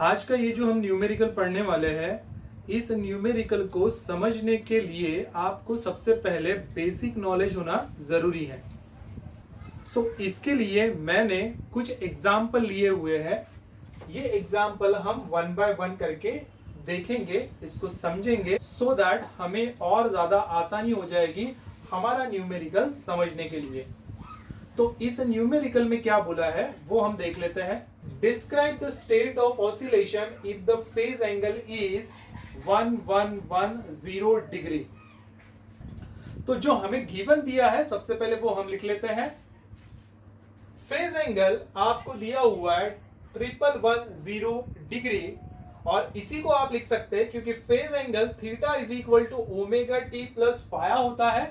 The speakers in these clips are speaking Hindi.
आज का ये जो हम न्यूमेरिकल पढ़ने वाले हैं, इस न्यूमेरिकल को समझने के लिए आपको सबसे पहले बेसिक नॉलेज होना ज़रूरी है। इसके लिए मैंने कुछ एग्जाम्पल लिए हुए हैं। ये एग्जाम्पल हम वन बाय वन करके देखेंगे, इसको समझेंगे सो दैट हमें और ज़्यादा आसानी हो जाएगी हमारा न्यूमेरिकल समझने के लिए। तो इस न्यूमेरिकल में क्या बोला है वो हम देख लेते हैं। Describe the state of oscillation if the phase angle is 1110 degree. तो जो हमें गिवन दिया है सबसे पहले वो हम लिख लेते हैं। फेज एंगल आपको दिया हुआ है 1110 डिग्री, और इसी को आप लिख सकते हैं क्योंकि phase angle theta is equal to omega t plus phi होता है।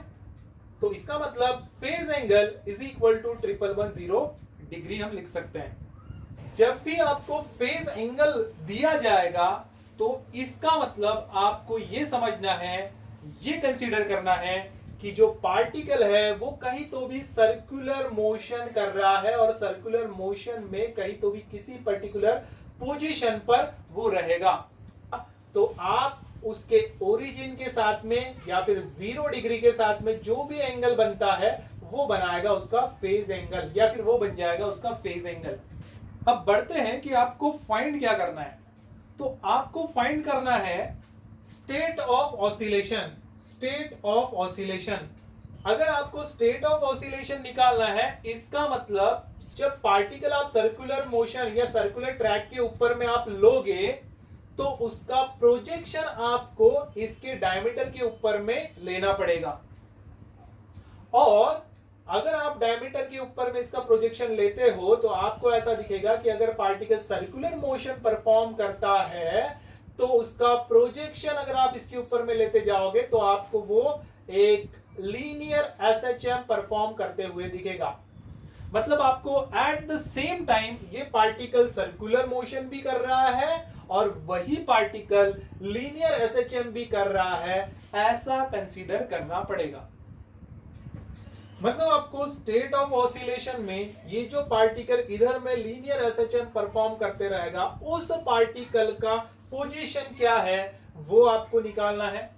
तो इसका मतलब phase angle is equal to 1110 degree हम लिख सकते हैं। जब भी आपको फेज एंगल दिया जाएगा तो इसका मतलब आपको यह समझना है, ये कंसीडर करना है कि जो पार्टिकल है वो कहीं तो भी सर्कुलर मोशन कर रहा है और सर्कुलर मोशन में कहीं तो भी किसी पर्टिकुलर पोजीशन पर वो रहेगा। तो आप उसके ओरिजिन के साथ में या फिर 0 डिग्री के साथ में जो भी एंगल बनता है वो बनाएगा उसका फेज एंगल, या फिर वो बन जाएगा उसका फेज एंगल। अब बढ़ते हैं कि आपको फाइंड क्या करना है। तो आपको फाइंड करना है state of oscillation. State of oscillation, अगर आपको स्टेट ऑफ ऑसिलेशन निकालना है, इसका मतलब जब पार्टिकल आप सर्कुलर मोशन या सर्कुलर ट्रैक के ऊपर में आप लोगे तो उसका प्रोजेक्शन आपको इसके डायमीटर के ऊपर में लेना पड़ेगा। और अगर आप डायमीटर के ऊपर में इसका प्रोजेक्शन लेते हो तो आपको ऐसा दिखेगा कि अगर पार्टिकल सर्कुलर मोशन परफॉर्म करता है तो उसका प्रोजेक्शन अगर आप इसके ऊपर में लेते जाओगे तो आपको वो एक लीनियर एसएचएम परफॉर्म करते हुए दिखेगा। मतलब आपको एट द सेम टाइम ये पार्टिकल सर्कुलर मोशन भी कर रहा है और वही पार्टिकल लीनियर एसएचएम भी कर रहा है, ऐसा कंसीडर करना पड़ेगा। मतलब आपको स्टेट ऑफ ऑसिलेशन में ये जो पार्टिकल इधर में लीनियर एसएचएम परफॉर्म करते रहेगा, उस पार्टिकल का पोजीशन क्या है वो आपको निकालना है।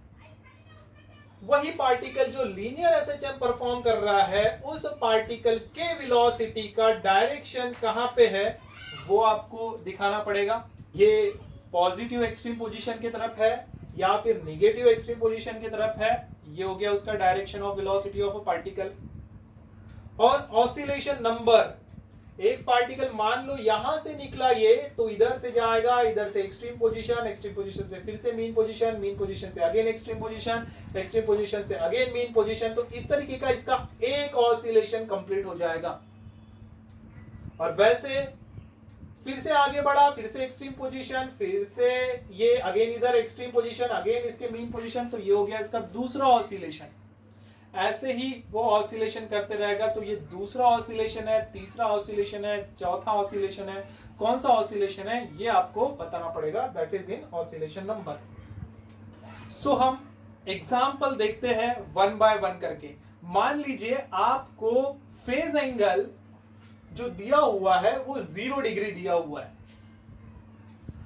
वही पार्टिकल जो लीनियर एसएचएम परफॉर्म कर रहा है, उस पार्टिकल के वेलोसिटी का डायरेक्शन कहां पे है वो आपको दिखाना पड़ेगा। ये पॉजिटिव एक्सट्रीम पोजीशन की तरफ है या फिर नेगेटिव एक्सट्रीम पोजीशन की तरफ है, ये हो गया उसका direction of velocity of a particle. और ऑसिलेशन नंबर, एक पार्टिकल मान लो यहां से निकला ये, तो इधर से जाएगा, इधर से एक्सट्रीम पोजीशन से फिर से मीन पोजीशन से अगेन एक्सट्रीम पोजीशन से अगेन मीन पोजीशन। तो इस तरीके का इसका एक ऑसिलेशन कंप्लीट हो जाएगा। और वैसे फिर से आगे बढ़ा, फिर से एक्सट्रीम पोजीशन, फिर से ये अगेन इधर एक्सट्रीम पोजीशन, अगेन इसके मीन पोजीशन, तो ये हो गया इसका दूसरा ऑसिलेशन। ऐसे ही वो ऑसिलेशन करते रहेगा। तो ये दूसरा ऑसिलेशन है, तीसरा ऑसिलेशन है, चौथा ऑसिलेशन है। कौन सा ऑसिलेशन है ये आपको बताना पड़ेगा, that is in oscillation number. So हम एग्जाम्पल देखते हैं वन बाय वन करके। मान लीजिए आपको फेज एंगल जो दिया हुआ है वो 0 डिग्री दिया हुआ है।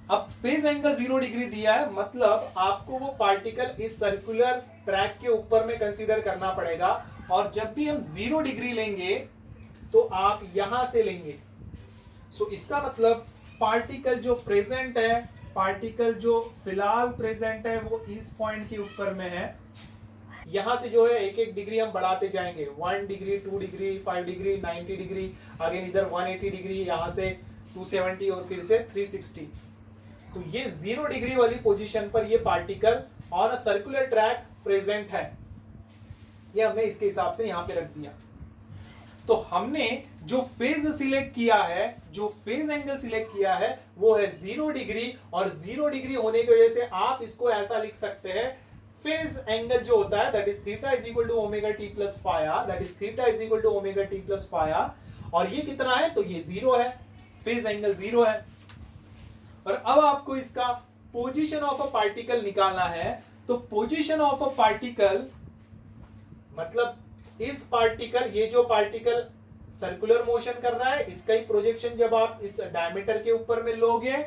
अब फेज एंगल 0 डिग्री दिया है, मतलब आपको वो पार्टिकल इस सर्कुलर ट्रैक के ऊपर में कंसीडर करना पड़ेगा। और जब भी हम 0 डिग्री लेंगे तो आप यहां से लेंगे। इसका मतलब पार्टिकल जो प्रेजेंट है, पार्टिकल जो फिलहाल प्रेजेंट है वो इस पॉइंट के ऊपर में है। यहां से जो है एक एक डिग्री हम बढ़ाते जाएंगे, 1 degree, 2 degree, 5 degree, 90 degree, again इधर 180 डिग्री, यहां से 270 और फिर से 360। तो ये 0 डिग्री वाली पोजीशन पर ये particle on a circular track present है। ये हमने इसके हिसाब से यहां पे रख दिया। तो हमने जो फेज सिलेक्ट किया है, जो फेज एंगल सिलेक्ट किया है वो है 0 डिग्री। और 0 डिग्री होने की वजह से आप इसको ऐसा लिख सकते हैं, फेज एंगल जो होता है that is theta is equal to omega t plus phi, that is theta is equal to omega t plus phi. और ये कितना है, तो ये 0 है, फेज एंगल 0 है। और अब आपको इसका पोजीशन ऑफ अ पार्टिकल निकालना है। तो पोजीशन ऑफ अ पार्टिकल मतलब इस पार्टिकल, ये जो पार्टिकल सर्कुलर मोशन कर रहा है, इसका ही प्रोजेक्शन जब आप इस डायमीटर के ऊपर में लोगे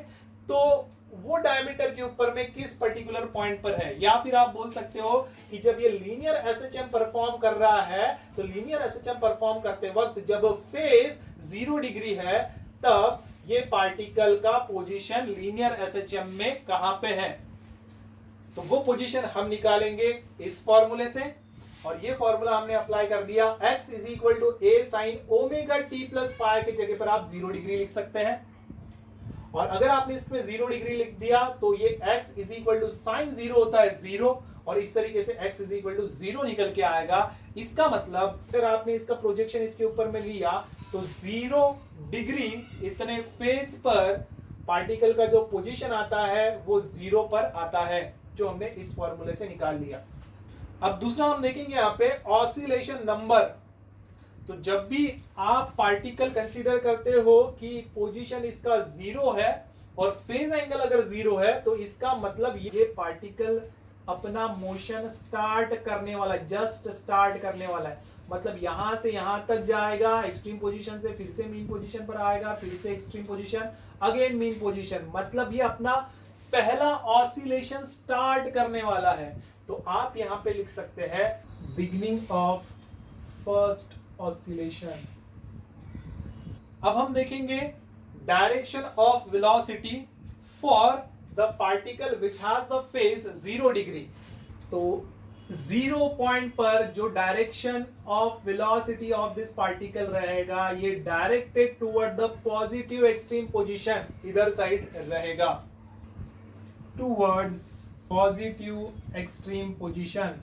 तो वो डायमीटर के ऊपर में किस पर्टिकुलर पॉइंट पर है। या फिर आप बोल सकते हो कि जब ये लीनियर एसएचएम परफॉर्म कर रहा है तो लीनियर एसएचएम परफॉर्म करते वक्त जब फेज 0 डिग्री है तब ये पार्टिकल का पोजीशन लीनियर एसएचएम में कहां पे है। तो वो पोजीशन हम निकालेंगे इस फॉर्मूले से, और ये फॉर्मूला हमने अप्लाई कर दिया। x is equal to a sine omega t plus phi की जगह पर आप 0 डिग्री लिख सकते हैं, और अगर आपने इसमें 0 डिग्री लिख दिया तो ये x is equal to sine 0 होता है 0, और इस तरीके से x इज इक्वल टू 0 निकल के आएगा। इसका मतलब अगर आपने इसका प्रोजेक्शन इसके ऊपर में लिया तो 0 डिग्री इतने फेज पर पार्टिकल का जो पोजीशन आता है वो 0 पर आता है, जो हमने इस फॉर्मूले से निकाल लिया। अब दूसरा हम देखेंगे यहाँ पे ऑसिलेशन नंबर। तो जब भी आप पार्टिकल कंसीडर करते हो कि पोजीशन इसका 0 है और फेज एंगल अगर 0 है तो इसका मतलब ये पार्टिकल अपना मोशन स्टार्ट करने वाला है, जस्ट स्टार्ट करने वाला है। मतलब यहां से यहां तक जाएगा एक्सट्रीम पोजीशन से, फिर से मीन पोजीशन पर आएगा, फिर से extreme position, again mean position, मतलब ये अपना पहला ऑसिलेशन स्टार्ट करने वाला है। तो आप यहां पे लिख सकते हैं बिगिनिंग ऑफ फर्स्ट ऑसिलेशन। अब हम देखेंगे direction of velocity for the particle which has the phase 0 degree. तो 0 पॉइंट पर जो direction of velocity of this particle रहेगा ये directed toward the positive extreme position, इधर साइड रहेगा, towards positive extreme position.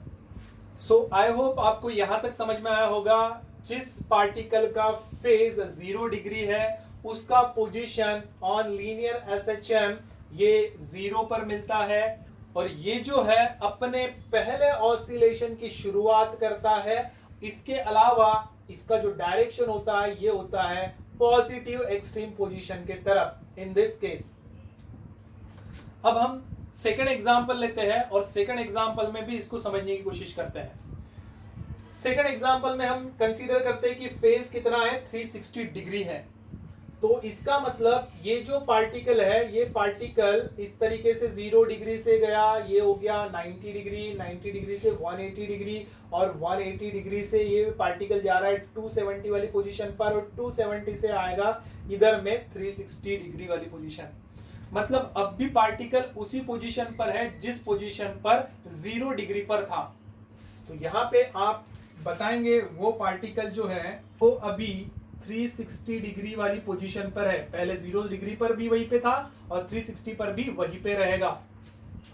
So I hope आपको यहां तक समझ में आया होगा। जिस पार्टिकल का फेज 0 डिग्री है उसका पोजीशन ऑन लीनियर एसएचएम ये 0 पर मिलता है, और ये जो है अपने पहले ऑसिलेशन की शुरुआत करता है। इसके अलावा इसका जो डायरेक्शन होता है ये होता है पॉजिटिव एक्सट्रीम पोजीशन के तरफ इन दिस केस। अब हम सेकंड एग्जांपल लेते हैं और सेकंड एग्जांपल में भी इसको समझने की कोशिश करते हैं। सेकंड एग्जांपल में हम कंसीडर करते हैं कि फेज कितना है, 360 डिग्री है। तो इसका मतलब ये जो पार्टिकल है ये पार्टिकल इस तरीके से 0 डिग्री से गया, ये हो गया 90 डिग्री, 90 डिग्री से 180 डिग्री, और 180 डिग्री से ये पार्टिकल जा रहा है 270 वाली पोजीशन पर, और 270 से आएगा इधर में 360 डिग्री वाली पोजीशन। मतलब अब भी पार्टिकल उसी पोजीशन पर है जिस पोजीशन पर 0 डिग्री पर था। तो यहाँ पे आप बताएंगे वो पार्टिकल जो है वो अभी 360 डिग्री वाली पोजीशन पर है। पहले 0 डिग्री पर भी वहीं पे था और 360 पर भी वहीं पे रहेगा।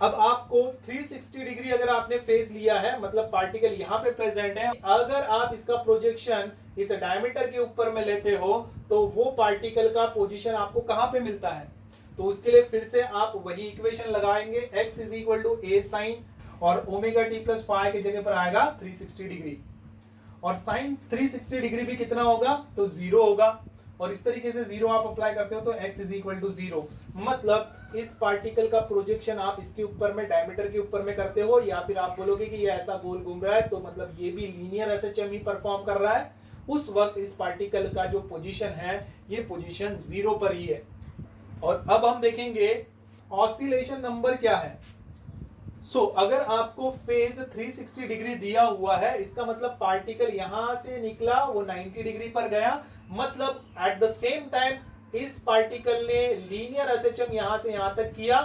अब आपको 360 डिग्री अगर आपने फेज लिया है मतलब पार्टिकल यहाँ पे प्रेजेंट है, अगर आप इसका प्रोजेक्शन इस डायमीटर के ऊपर में लेते हो तो वो पार्टिकल का पोजीशन आपको कहाँ पे मिलता है। तो उसके लिए फिर से आप वही इक्वेशन लगाएंगे, x is equal to a sine और ओमेगा टी प्लस फाइव की जगह पर आएगा 360 डिग्री, और साइन 360 डिग्री भी कितना होगा तो 0 होगा, और इस तरीके से 0 आप अप्लाई करते हो तो x इज इक्वल टू 0। मतलब इस पार्टिकल का प्रोजेक्शन आप इसके ऊपर में डायमीटर के ऊपर में करते हो, या फिर आप बोलोगे कि ये ऐसा गोल घूम रहा है तो मतलब ये भी लीनियर एसएचएम ही परफॉर्म कर रहा है। उस वक्त इस पार्टिकल का जो पोजीशन है ये पोजीशन 0 पर ही है। और अब हम देखेंगे ऑसिलेशन नंबर क्या है। अगर आपको फेज 360 डिग्री दिया हुआ है इसका मतलब पार्टिकल यहां से निकला वो 90 डिग्री पर गया, मतलब एट द सेम टाइम इस पार्टिकल ने लीनियर एसएचएम यहां से यहां तक किया।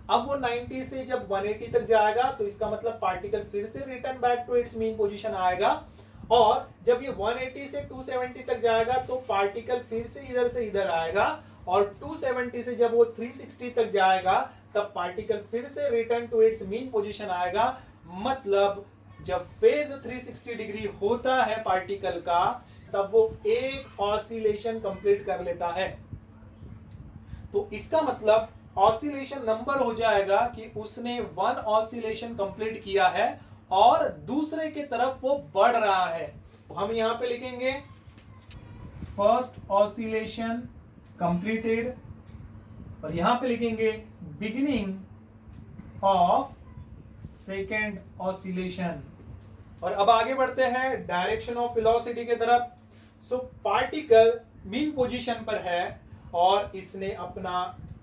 अब वो 90 से जब 180 तक जाएगा तो इसका मतलब पार्टिकल फिर से return back to its mean position आएगा, और जब ये 180 से 270 तक जाएगा तो पार्टिकल फिर से इधर आएगा, और 270 से जब वो 360 तक जाएगा तब पार्टिकल फिर से return to its mean position आएगा। मतलब जब फेज 360 डिग्री होता है पार्टिकल का तब वो एक ऑसिलेशन कंप्लीट कर लेता है। तो इसका मतलब ऑसिलेशन नंबर हो जाएगा कि उसने 1 ऑसिलेशन कंप्लीट किया है और दूसरे के तरफ वो बढ़ रहा है। तो हम यहां पे लिखेंगे फर्स्ट ऑसिलेशन कंप्लीटेड, और यहां पे लिखेंगे बिगिनिंग ऑफ सेकेंड ऑसिलेशन। और अब आगे बढ़ते हैं डायरेक्शन ऑफ वेलोसिटी के तरफ। पार्टिकल मीन पोजीशन पर है और इसने अपना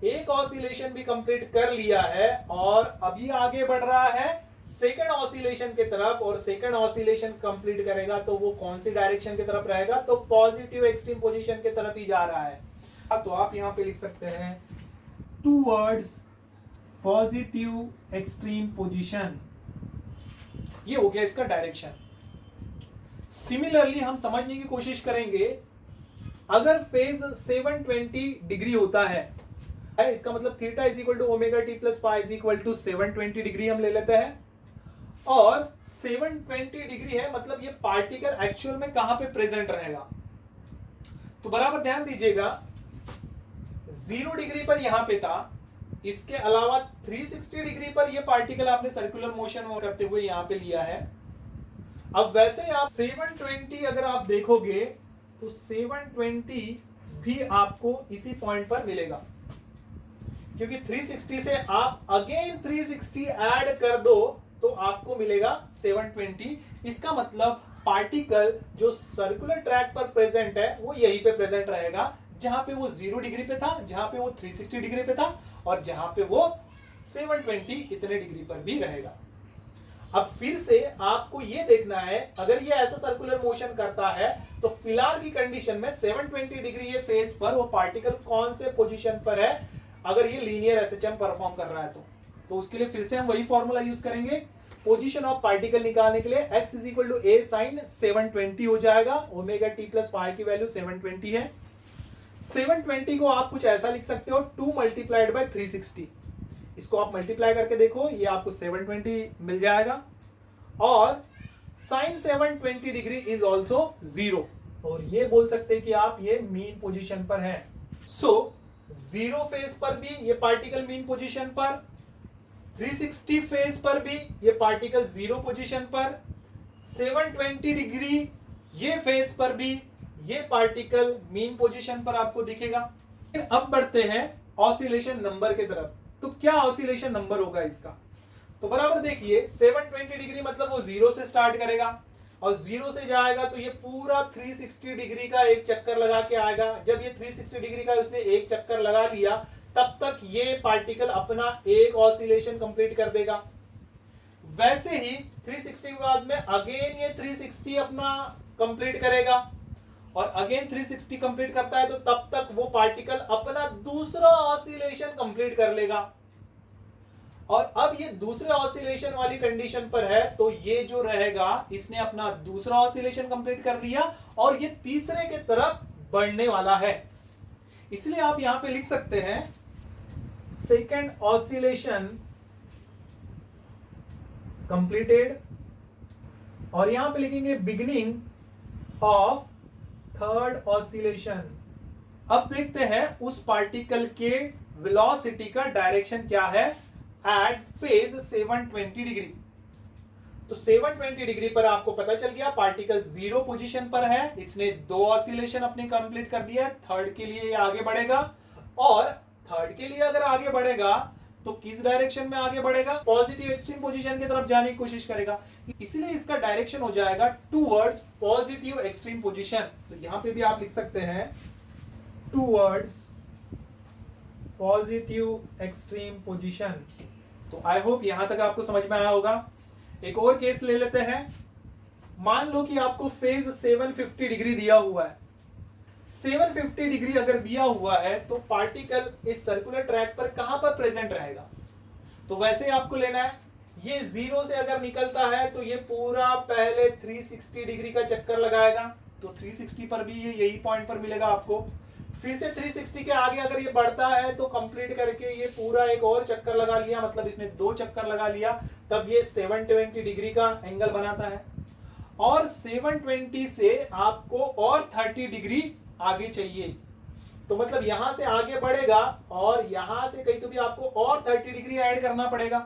एक ऑसिलेशन भी कंप्लीट कर लिया है और अभी आगे बढ़ रहा है सेकंड ऑसिलेशन की तरफ, और सेकंड ऑसिलेशन कंप्लीट करेगा तो वो कौन सी डायरेक्शन की तरफ रहेगा, तो पॉजिटिव एक्सट्रीम पोजीशन की तरफ ही जा रहा है। तो आप यहां पे लिख सकते हैं टूवर्ड्स पॉजिटिव एक्सट्रीम पोजीशन, ये हो गया इसका डायरेक्शन। सिमिलरली हम समझने की कोशिश करेंगे, अगर फेज 720 डिग्री होता है, इसका मतलब theta is equal to omega t plus phi is equal to 720 degree हम ले लेते हैं, और 720 डिग्री है मतलब ये पार्टिकल एक्चुअल में कहां पे प्रेजेंट रहेगा। तो बराबर ध्यान दीजिएगा, 0 डिग्री पर यहां पे था, इसके अलावा 360 डिग्री पर ये पार्टिकल आपने सर्कुलर मोशन करते हुए यहां पे लिया है। अब वैसे आप 720 अगर आप देखोगे तो 720 भी आपको इसी पॉइंट पर मिलेगा, क्योंकि 360 से आप अगेन 360 ऐड कर दो तो आपको मिलेगा 720। इसका मतलब पार्टिकल जो सर्कुलर ट्रैक पर प्रेजेंट है वो यहीं पे प्रेजेंट रहेगा, जहां पे वो 0 डिग्री पे था, जहां पे वो 360 डिग्री पे था, और जहां पे वो 720 इतने डिग्री पर भी रहेगा। अब फिर से आपको ये देखना है, अगर ये ऐसा सर्कुलर मोशन करता है तो फिलहाल की कंडीशन में 720 डिग्री ये फेस पर वो पार्टिकल कौन से पोजीशन पर है, अगर ये लीनियर एसएचएम परफॉर्म कर रहा है तो उसके लिए फिर से हम वही फॉर्मूला यूज करेंगे। पोजीशन ऑफ पार्टिकल निकालने के लिए x is equal to a sine 720 हो जाएगा, ओमेगा टी प्लस फाई की वैल्यू 720 है। 720 को आप कुछ ऐसा लिख सकते हो 2 मल्टीप्लाइड बाय 360, इसको आप मल्टीप्लाई करके देखो, ये आपको 720 मिल जाएगा, और साइन 720 डिग्री इज ऑल्सो 0, और ये बोल सकते हैं कि आप ये मीन पोजीशन पर है। सो 0 फेज पर भी ये पार्टिकल मीन पोजीशन पर, 360 फेज पर भी ये पार्टिकल 0 पोजीशन पर, 720 डिग्री ये फेज पर भी ये पार्टिकल मीन पोजीशन पर आपको दिखेगा। अब बढ़ते हैं ऑसिलेशन नंबर की तरफ। तो क्या ऑसिलेशन नंबर होगा इसका, तो बराबर देखिए 720 डिग्री मतलब वो 0 से स्टार्ट करेगा, और 0 से जाएगा तो ये पूरा 360 डिग्री का एक चक्कर लगा के आएगा। जब ये 360 डिग्री का उसने एक चक्कर लगा लिया, तब तक ये पार्टिकल अपना एक ऑसिलेशन कंप्लीट कर देगा। वैसे ही 360 के बाद में अगेन ये 360 अपना कंप्लीट करेगा, और अगेन 360 कंप्लीट करता है तो तब तक वो पार्टिकल अपना दूसरा ऑसिलेशन कंप्लीट कर लेगा। और अब ये दूसरे ऑसिलेशन वाली कंडीशन पर है, तो ये जो रहेगा इसने अपना दूसरा ऑसिलेशन कंप्लीट कर लिया और ये तीसरे के तरफ बढ़ने वाला है। इसलिए आप यहां पे लिख सकते हैं सेकेंड ऑसिलेशन कंप्लीटेड, और यहां पे लिखेंगे बिगिनिंग ऑफ थर्ड ऑसिलेशन। अब देखते हैं उस पार्टिकल के वेलोसिटी का डायरेक्शन क्या है एट फेज 720 डिग्री। तो 720 डिग्री पर आपको पता चल गया पार्टिकल 0 पोजीशन पर है, इसने 2 ऑसिलेशन अपने कंप्लीट कर दिया है। थर्ड के लिए ये आगे बढ़ेगा, और थर्ड के लिए अगर आगे बढ़ेगा तो किस डायरेक्शन में आगे बढ़ेगा, पॉजिटिव एक्सट्रीम पोजीशन की तरफ जाने की कोशिश करेगा। इसलिए इसका डायरेक्शन हो जाएगा टूवर्ड्स पॉजिटिव एक्सट्रीम पोजीशन। तो यहां पे भी आप लिख सकते हैं टूवर्ड्स पॉजिटिव एक्सट्रीम पोजीशन। तो आई होप यहां तक आपको समझ में आया होगा। एक और केस ले लेते हैं। मान लो कि आपको फेज 750 डिग्री दिया हुआ है। 750 डिग्री अगर दिया हुआ है तो पार्टिकल इस सर्कुलर ट्रैक पर कहां पर प्रेजेंट रहेगा, तो वैसे आपको लेना है, ये 0 से अगर निकलता है तो ये पूरा पहले 360 डिग्री का चक्कर लगाएगा, तो 360 पर भी ये यही पॉइंट पर मिलेगा आपको। फिर से 360 के आगे अगर ये बढ़ता है तो कंप्लीट करके ये पूरा एक और चक्कर लगा लिया, मतलब इसने 2 चक्कर लगा लिया, तब ये 720 डिग्री का एंगल बनाता है। और 720 से आपको और 30 डिग्री आगे चाहिए, तो मतलब यहां से आगे बढ़ेगा और यहां से कहीं तो भी आपको और 30 डिग्री ऐड करना पड़ेगा।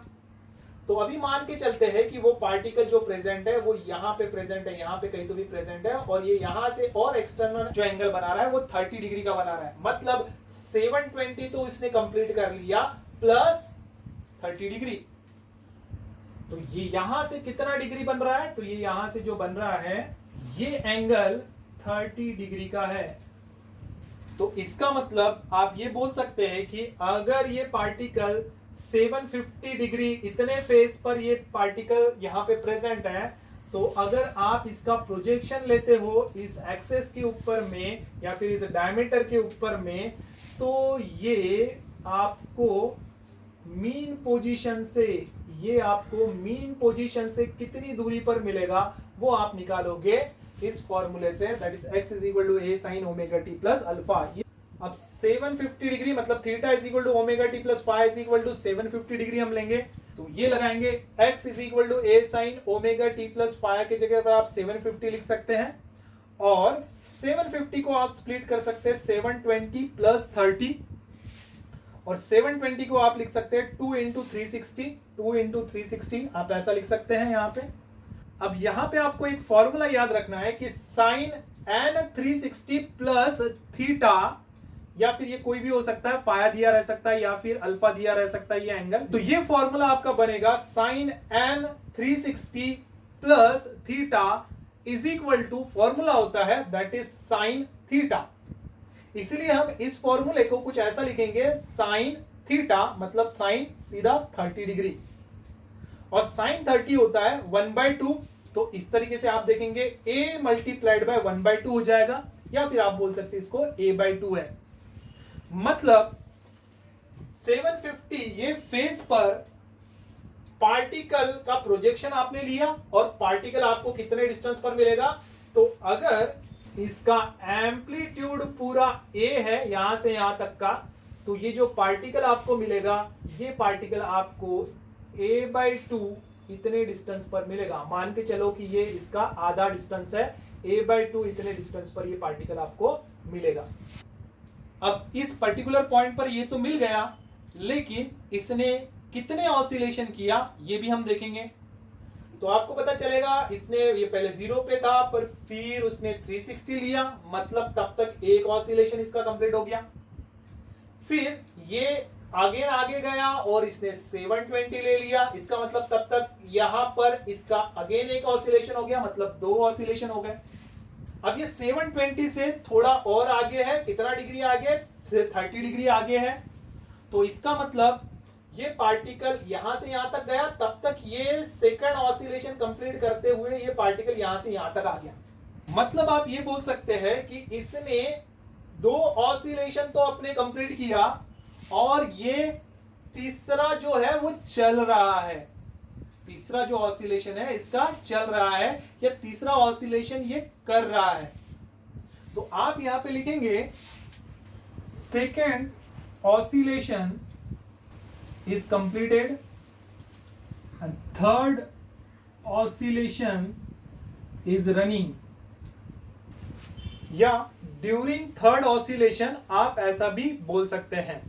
तो अभी मान के चलते हैं कि वो पार्टिकल जो प्रेजेंट है वो यहाँ पे प्रेजेंट है, यहाँ पे कहीं तो भी प्रेजेंट है, और ये यहाँ से और एक्सटर्नल जो एंगल बना रहा है वो 30 डिग्री का बना रहा है। मतलब 720 तो इसने कंप्लीट कर लिया प्लस 30 डिग्री। तो ये यहां से कितना डिग्री बन रहा है, तो ये यहां से जो बन रहा है ये एंगल 30 डिग्री का है। तो इसका मतलब आप ये बोल सकते हैं कि अगर ये पार्टिकल 750 डिग्री इतने फेस पर ये पार्टिकल यहां पे प्रेजेंट है, तो अगर आप इसका प्रोजेक्शन लेते हो इस एक्सेस के ऊपर में या फिर इस डायमीटर के ऊपर में, तो ये आपको मीन पोजीशन से कितनी दूरी पर मिलेगा वो आप निकालोगे इस फॉर्मूले से, that is x is equal to a sin omega t plus alpha. अब 750 डिग्री मतलब theta is equal to omega t plus phi is equal to 750 degree हम लेंगे, तो ये लगाएंगे x is equal to a sin omega t plus phi की जगह पर आप 750 लिख सकते हैं, और 750 को आप स्प्लिट कर सकते हैं 720 प्लस 30, और 720 को आप लिख सकते हैं 2 इंटू 360 आप ऐसा लिख सकते हैं यहाँ पे। अब यहाँ पे आपको एक फॉर्मूला याद रखना है कि साइन n 360 प्लस थीटा, या फिर ये कोई भी हो सकता है, फाया दिया रह सकता है या फिर अल्फा दिया रह सकता है ये एंगल, तो ये फॉर्मूला आपका बनेगा sine n 360 plus theta is equal to, formula होता है दैट इज साइन थीटा। इसलिए हम इस फॉर्मूले को कुछ ऐसा लिखेंगे, साइन थीटा मतलब साइन सीधा 30 डिग्री, और साइन 30 होता है 1/2, तो इस तरीके से आप देखेंगे a मल्टीप्लाइड बाय 1/2 हो जाएगा, या फिर आप बोल सकते हैं इसको a/2 है। मतलब 750 ये फेस पर पार्टिकल का प्रोजेक्शन आपने लिया, और पार्टिकल आपको कितने डिस्टेंस पर मिलेगा, तो अगर इसका एम्पलीट्यूड पूरा a है यहां से यहां तक का, तो ये जो पार्टिकल आपको मिलेगा ये पार्टिकल आपको a/2 इतने डिस्टेंस पर मिलेगा। मान के चलो कि ये इसका आधा डिस्टेंस है, a/2 इतने डिस्टेंस पर ये पार्टिकल आपको मिलेगा। अब इस पर्टिकुलर पॉइंट पर ये तो मिल गया, लेकिन इसने कितने ऑसिलेशन किया ये भी हम देखेंगे। तो आपको पता चलेगा इसने ये पहले 0 पे था, पर फिर उसने 360 लिया, मतलब तब तक एक ऑसिलेशन इसका कंप्लीट हो गया। फिर ये आगे गया और इसने 720 ले लिया, इसका मतलब तब तक यहां पर इसका अगेन एक ऑसिलेशन हो गया, मतलब 2 ऑसिलेशन हो गए। अब ये 720 से थोड़ा और आगे है, कितना डिग्री आगे, 30 डिग्री आगे है, तो इसका मतलब ये पार्टिकल यहां से यहां तक गया, तब तक ये सेकंड ऑसिलेशन कंप्लीट करते हुए ये पार्टिकल यहां से यहां तक आ गया। मतलब आप ये बोल सकते हैं कि इसने 2 ऑसिलेशन तो अपने कंप्लीट किया, और ये तीसरा जो है वो चल रहा है, तीसरा जो ऑसिलेशन है इसका चल रहा है, या तीसरा ऑसिलेशन ये कर रहा है। तो आप यहां पे लिखेंगे second oscillation is completed and third oscillation is running, या ड्यूरिंग थर्ड ऑसिलेशन आप ऐसा भी बोल सकते हैं।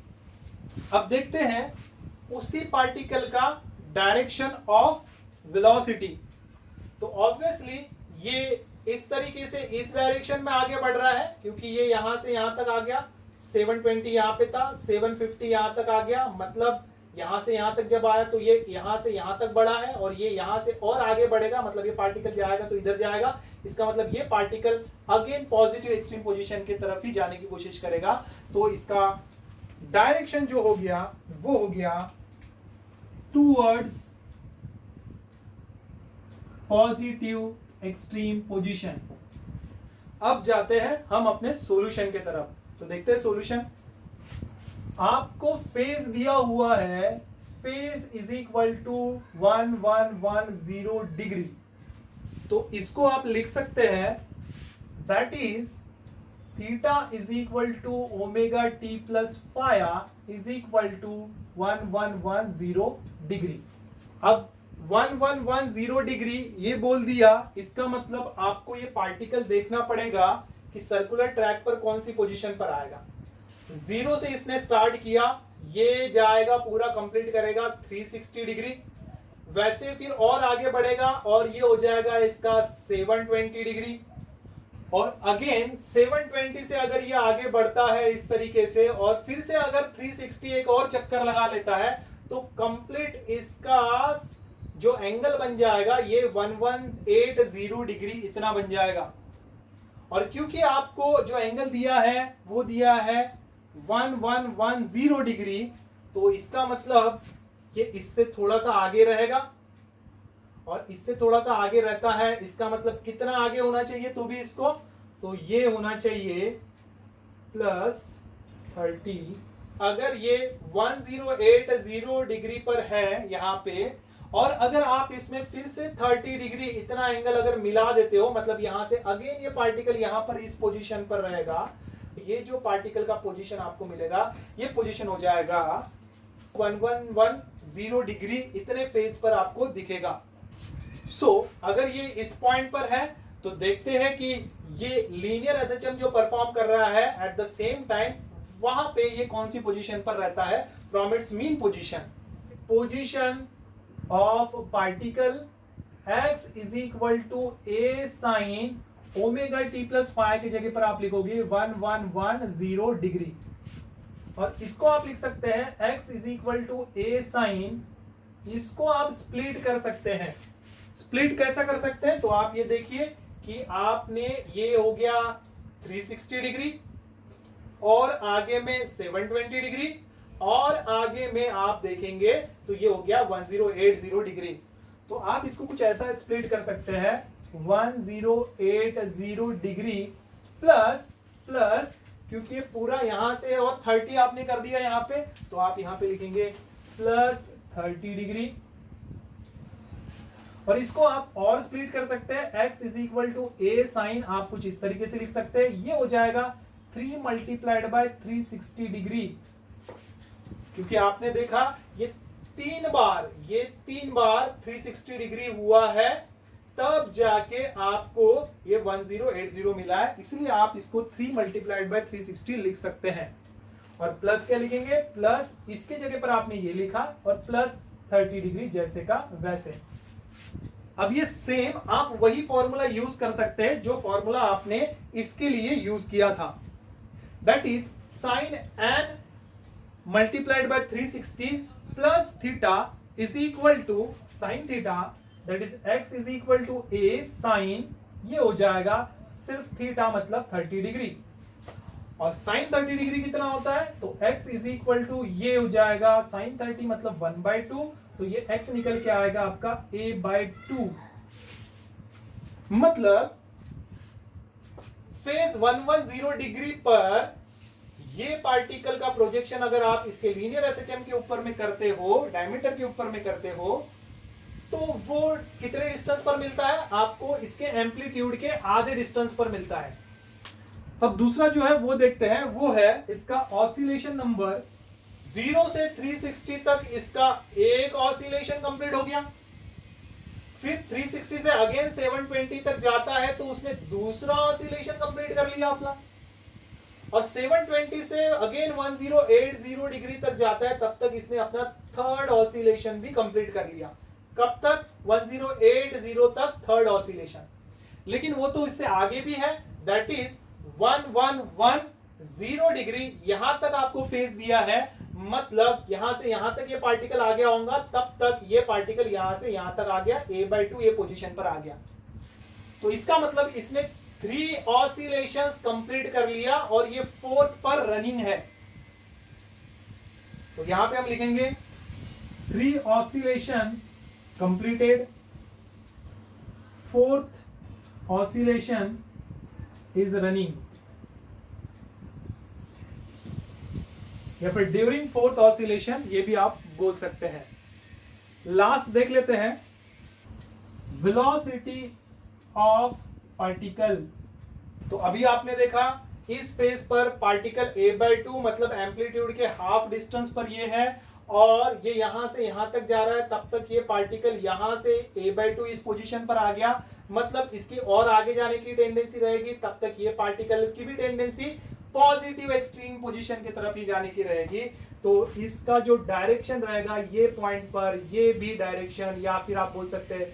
अब देखते हैं उसी पार्टिकल का डायरेक्शन ऑफ वेलोसिटी। तो ऑब्वियसली ये इस तरीके से इस डायरेक्शन में आगे बढ़ रहा है, क्योंकि ये यहां से यहां तक आ गया, 720 यहां पे था, 750 यहां तक आ गया, मतलब यहां से यहां तक जब आया तो ये यहां से यहां तक बढ़ा है, और ये यहां से और आगे बढ़ेगा, मतलब ये पार्टिकल जाएगा तो इधर जाएगा। इसका मतलब ये particle again positive extreme position की तरफ ही जाने की कोशिश करेगा। तो इसका डायरेक्शन जो हो गया वो हो गया टूवर्ड्स पॉजिटिव एक्सट्रीम पोजीशन। अब जाते हैं हम अपने सॉल्यूशन के तरफ, तो देखते हैं सॉल्यूशन। आपको फेज दिया हुआ है, phase is equal to 1110 degree, तो इसको आप लिख सकते हैं that is theta is equal to omega t plus phi is equal to 1110 degree. अब 1110 डिग्री ये बोल दिया, इसका मतलब आपको ये पार्टिकल देखना पड़ेगा कि सर्कुलर ट्रैक पर कौन सी पोजीशन पर आएगा। 0 से इसने स्टार्ट किया, ये जाएगा पूरा कंप्लीट करेगा 360 डिग्री, वैसे फिर और आगे बढ़ेगा और ये हो जाएगा इसका 720 डिग्री, और अगेन 720 से अगर ये आगे बढ़ता है इस तरीके से, और फिर से अगर 360 एक और चक्कर लगा लेता है, तो कंप्लीट इसका जो एंगल बन जाएगा ये 1180 डिग्री इतना बन जाएगा। और क्योंकि आपको जो एंगल दिया है वो दिया है 1110 डिग्री, तो इसका मतलब ये इससे थोड़ा सा आगे रहेगा और इससे थोड़ा सा आगे रहता है, इसका मतलब कितना आगे होना चाहिए तो भी इसको, तो ये होना चाहिए +30। अगर ये 1080 डिग्री पर है यहाँ पे, और अगर आप इसमें फिर से 30 डिग्री इतना एंगल अगर मिला देते हो, मतलब यहां से अगेन ये पार्टिकल यहां पर इस पोजीशन पर रहेगा, ये जो पार्टिकल का पोजीशन आपको मिलेगा ये पोजीशन हो जाएगा 1110 डिग्री इतने फेज पर आपको दिखेगा। अगर ये इस पॉइंट पर है तो देखते हैं कि ये लीनियर एसएचएम जो परफॉर्म कर रहा है एट द सेम टाइम वहां पे ये कौन सी पोजीशन पर रहता है from its mean position of particle x is equal to a sine omega t plus phi की जगह पर आप लिखोगे 1110 डिग्री, और इसको आप लिख सकते हैं x is equal to a sine, इसको आप स्प्लिट कर सकते हैं। स्प्लिट कैसा कर सकते हैं, तो आप ये देखिए कि आपने ये हो गया 360 डिग्री और आगे में 720 डिग्री और आगे में आप देखेंगे तो ये हो गया 1080 डिग्री। तो आप इसको कुछ ऐसा स्प्लिट कर सकते हैं 1080 डिग्री प्लस प्लस, क्योंकि पूरा यहां से और 30 आपने कर दिया यहां पे, तो आप यहां पे लिखेंगे +30 डिग्री, और इसको आप और स्प्लिट कर सकते हैं x is equal to a sine, आप कुछ इस तरीके से लिख सकते हैं, ये हो जाएगा 3 मल्टीप्लाइड बाय 360 डिग्री, क्योंकि आपने देखा ये तीन बार 360 डिग्री हुआ है तब जाके आपको ये 1080 मिला है, इसलिए आप इसको 3 मल्टीप्लाइड बाय 360 लिख सकते हैं। और प्लस क्या लिखेंगे, प्लस इसके जगह पर आपने ये लिखा और +30 डिग्री जैसे का वैसे। अब ये सेम आप वही फॉर्मूला यूज कर सकते हैं जो फॉर्मूला आपने इसके लिए यूज किया था, that is sine n multiplied by 360 plus theta is equal to sine theta, that is x is equal to a sine, ये हो जाएगा सिर्फ थीटा मतलब 30 डिग्री, और साइन 30 डिग्री कितना होता है, तो x इज इक्वल टू ये हो जाएगा साइन 30 मतलब 1/2, तो ये x निकल के आएगा आपका a/2, मतलब फेज 110 डिग्री पर ये पार्टिकल का प्रोजेक्शन अगर आप इसके लीनियर एसएचएम के ऊपर में करते हो, डायमीटर के ऊपर में करते हो, तो वो कितने डिस्टेंस पर मिलता है आपको, इसके एम्पलीट्यूड के आधे डिस्टेंस पर मिलता है। अब दूसरा जो है वो देखते हैं, वो है इसका ऑसिलेशन नंबर। 0 से 360 तक इसका एक ऑसिलेशन कंप्लीट हो गया, फिर 360 से अगेन 720 तक जाता है तो उसने दूसरा ऑसिलेशन कंप्लीट कर लिया अपना, और 720 से अगेन 1080 डिग्री तक जाता है तब तक इसने अपना थर्ड ऑसिलेशन भी कंप्लीट कर लिया। कब तक, 1080 तक थर्ड ऑसिलेशन। लेकिन वो तो इससे आगे भी है, दैट इज 1110 डिग्री यहां तक आपको फेज दिया है, मतलब यहां से यहां तक ये पार्टिकल आ गया होगा, तब तक ये पार्टिकल यहां से यहां तक आ गया, a/2 ये पोजीशन पर आ गया। तो इसका मतलब इसने 3 ऑसिलेशंस कंप्लीट कर लिया और ये 4th पर रनिंग है। तो यहां पे हम लिखेंगे 3 oscillation completed, 4th oscillation is running, या फिर ड्यूरिंग 4th ऑसिलेशन ये भी आप बोल सकते हैं। लास्ट देख लेते हैं, वेलोसिटी ऑफ पार्टिकल। तो अभी आपने देखा इस फेज पर पार्टिकल a/2 मतलब एम्पलीट्यूड के हाफ डिस्टेंस पर ये है, और ये यहां से यहां तक जा रहा है, तब तक ये पार्टिकल यहां से a/2 इस पोजीशन पर आ गया, मतलब इसकी और आगे जाने की टेंडेंसी रहेगी, तब तक ये पार्टिकल की भी टेंडेंसी पॉजिटिव एक्सट्रीम पोजीशन की तरफ ही जाने की रहेगी। तो इसका जो डायरेक्शन रहेगा ये पॉइंट पर, ये भी डायरेक्शन, या फिर आप बोल सकते हैं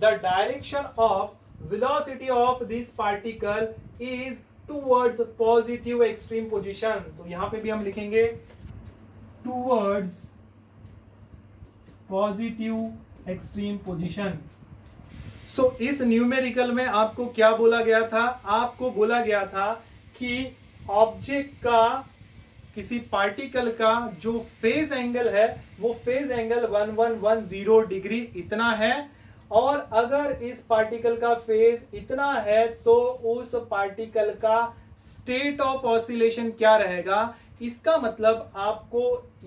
the direction of velocity of this particle is towards positive extreme position। तो यहां पे भी हम लिखेंगे towards positive extreme position। सो इस न्यूमेरिकल में आपको क्या बोला गया था? आपको बोला गया था कि ऑब्जेक्ट का, किसी पार्टिकल का जो फेज एंगल है वो फेज एंगल 1110 डिग्री इतना है, और अगर इस पार्टिकल का फेज इतना है तो उस पार्टिकल का स्टेट ऑफ ऑसिलेशन क्या रहेगा? इसका मतलब आपको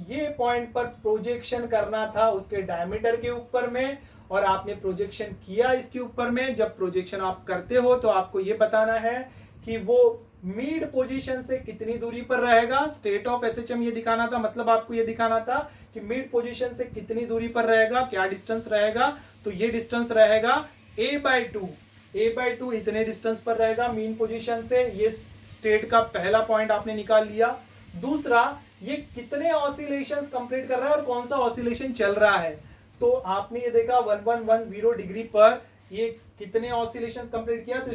ये पॉइंट पर प्रोजेक्शन करना था उसके डायमीटर के ऊपर में, और आपने प्रोजेक्शन किया इसके ऊपर में। जब प्रोजेक्शन आप करते हो तो आपको ये बताना है कि वो मिड पोजीशन से कितनी दूरी पर रहेगा। स्टेट ऑफ एसएचएम ये दिखाना था, मतलब आपको ये दिखाना था कि मिड पोजीशन से कितनी दूरी पर रहेगा, क्या डिस्टेंस रहेगा। तो ये डिस्टेंस रहेगा a/2 इतने डिस्टेंस पर रहेगा मीन पोजीशन से। ये स्टेट का पहला पॉइंट आपने निकाल लिया। दूसरा, ये कितने ऑसिलेशंस कंप्लीट कर रहा है और कौन सा ऑसिलेशन चल रहा है। तो आपने ये देखा 1110 डिग्री पर ये कितने ऑसिलेशंस कंप्लीट किया, तो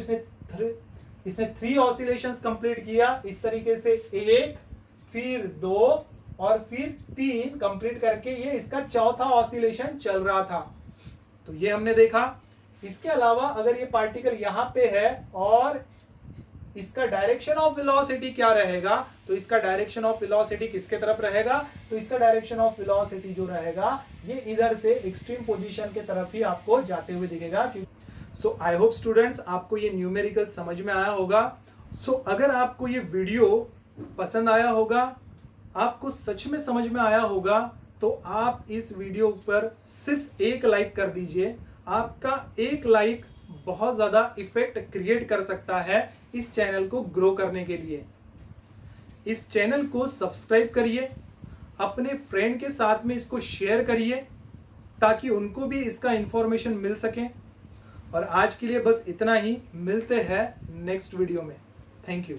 इसने 3 ऑसिलेशंस कंप्लीट किया। इस तरीके से 1, फिर 2 और फिर 3 कंप्लीट करके ये इसका चौथा ऑसिलेशन चल रहा था। तो ये हमने देखा। इसके अलावा अगर ये पार्टिकल यहां पे है और इसका डायरेक्शन ऑफ वेलोसिटी क्या रहेगा, तो इसका डायरेक्शन ऑफ वेलोसिटी किसके तरफ रहेगा? तो इसका डायरेक्शन ऑफ वेलोसिटी जो रहेगा ये इधर से एक्सट्रीम पोजीशन के तरफ ही आपको जाते हुए दिखेगा। सो आई होप स्टूडेंट्स आपको ये न्यूमेरिकल समझ में आया होगा। सो अगर आपको ये वीडियो पसंद आया होगा, आपको सच में समझ में आया होगा, तो आप इस वीडियो पर सिर्फ एक लाइक कर दीजिए। आपका एक लाइक बहुत ज़्यादा इफेक्ट क्रिएट कर सकता है इस चैनल को ग्रो करने के लिए। इस चैनल को सब्सक्राइब करिए, अपने फ्रेंड के साथ में इसको शेयर करिए ताकि उनको भी इसका इंफॉर्मेशन मिल सके। और आज के लिए बस इतना ही, मिलते हैं नेक्स्ट वीडियो में। Thank you.